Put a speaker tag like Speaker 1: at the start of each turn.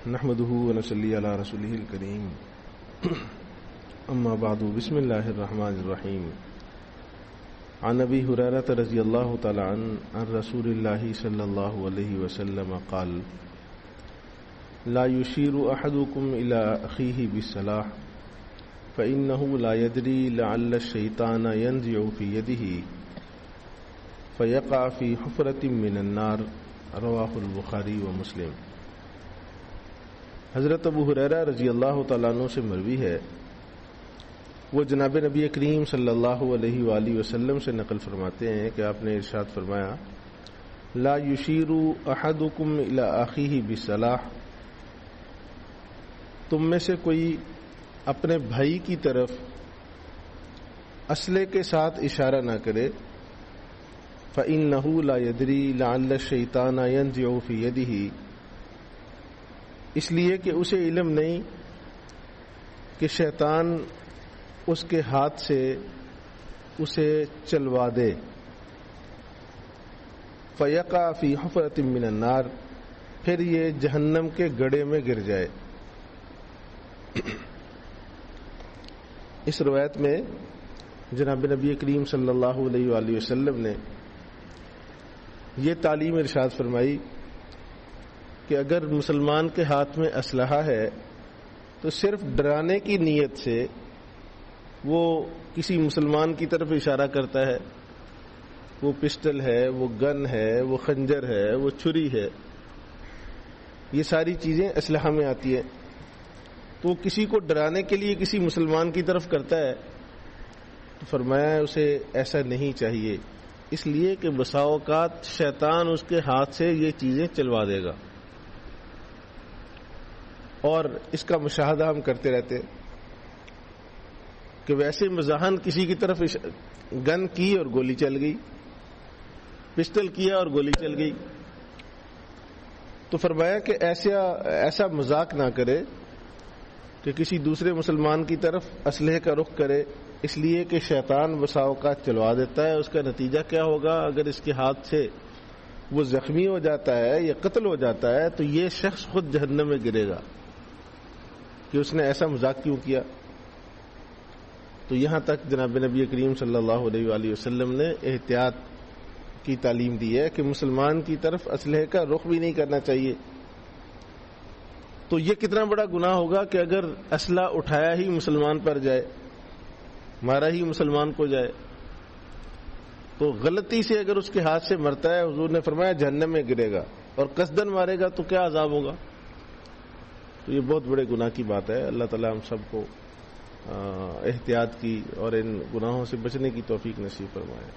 Speaker 1: نحمده ونصلي على رسوله الكريم اما بعد بسم الله الرحمن الرحيم عن ابي هريره رضي الله تعالى عن رسول الله صلى الله عليه وسلم قال لا يشير احدكم الى اخيه بالصلاح فانه لا يدري لعل الشيطان ينزع في يده فيقع في حفرة من النار رواہ البخاری و مسلم۔ حضرت ابو ہریرہ رضی اللہ تعالیٰ عنہ سے مروی ہے، وہ جناب نبی کریم صلی اللہ علیہ وآلہ وسلم سے نقل فرماتے ہیں کہ آپ نے ارشاد فرمایا لا یشیر احدکم الی اخیہ بالصلاح، تم میں سے کوئی اپنے بھائی کی طرف اسلحے کے ساتھ اشارہ نہ کرے، فَإِنَّهُ لَا يَدْرِي لَعَلَّ الشَّيْطَانَ يَنزِعُ فِي يَدِهِ، اس لیے کہ اسے علم نہیں کہ شیطان اس کے ہاتھ سے اسے چلوا دے، فَيَقَعَ فِي حُفْرَةٍ مِّنَ النَّارِ، پھر یہ جہنم کے گڑھے میں گر جائے۔ اس روایت میں جناب نبی کریم صلی اللہ علیہ وآلہ وسلم نے یہ تعلیم ارشاد فرمائی کہ اگر مسلمان کے ہاتھ میں اسلحہ ہے تو صرف ڈرانے کی نیت سے وہ کسی مسلمان کی طرف اشارہ کرتا ہے، وہ پسٹل ہے، وہ گن ہے، وہ خنجر ہے، وہ چھری ہے، یہ ساری چیزیں اسلحہ میں آتی ہیں، تو وہ کسی کو ڈرانے کے لیے کسی مسلمان کی طرف کرتا ہے تو فرمایا اسے ایسا نہیں چاہیے، اس لیے کہ بسا اوقات شیطان اس کے ہاتھ سے یہ چیزیں چلوا دے گا۔ اور اس کا مشاہدہ ہم کرتے رہتے کہ ویسے مزاحن کسی کی طرف گن کی اور گولی چل گئی، پسٹل کیا اور گولی چل گئی، تو فرمایا کہ ایسا مذاق نہ کرے کہ کسی دوسرے مسلمان کی طرف اسلحے کا رخ کرے، اس لیے کہ شیطان بسا اوقات چلوا دیتا ہے، اس کا نتیجہ کیا ہوگا؟ اگر اس کے ہاتھ سے وہ زخمی ہو جاتا ہے یا قتل ہو جاتا ہے تو یہ شخص خود جہنم میں گرے گا کہ اس نے ایسا مذاق کیوں کیا۔ تو یہاں تک جناب نبی کریم صلی اللہ علیہ وآلہ وسلم نے احتیاط کی تعلیم دی ہے کہ مسلمان کی طرف اسلحے کا رخ بھی نہیں کرنا چاہیے۔ تو یہ کتنا بڑا گناہ ہوگا کہ اگر اسلحہ اٹھایا ہی مسلمان پر جائے، مارا ہی مسلمان کو جائے، تو غلطی سے اگر اس کے ہاتھ سے مرتا ہے، حضور نے فرمایا جہنم میں گرے گا، اور قصدن مارے گا تو کیا عذاب ہوگا۔ تو یہ بہت بڑے گناہ کی بات ہے۔ اللہ تعالیٰ ہم سب کو احتیاط کی اور ان گناہوں سے بچنے کی توفیق نصیب فرمائے۔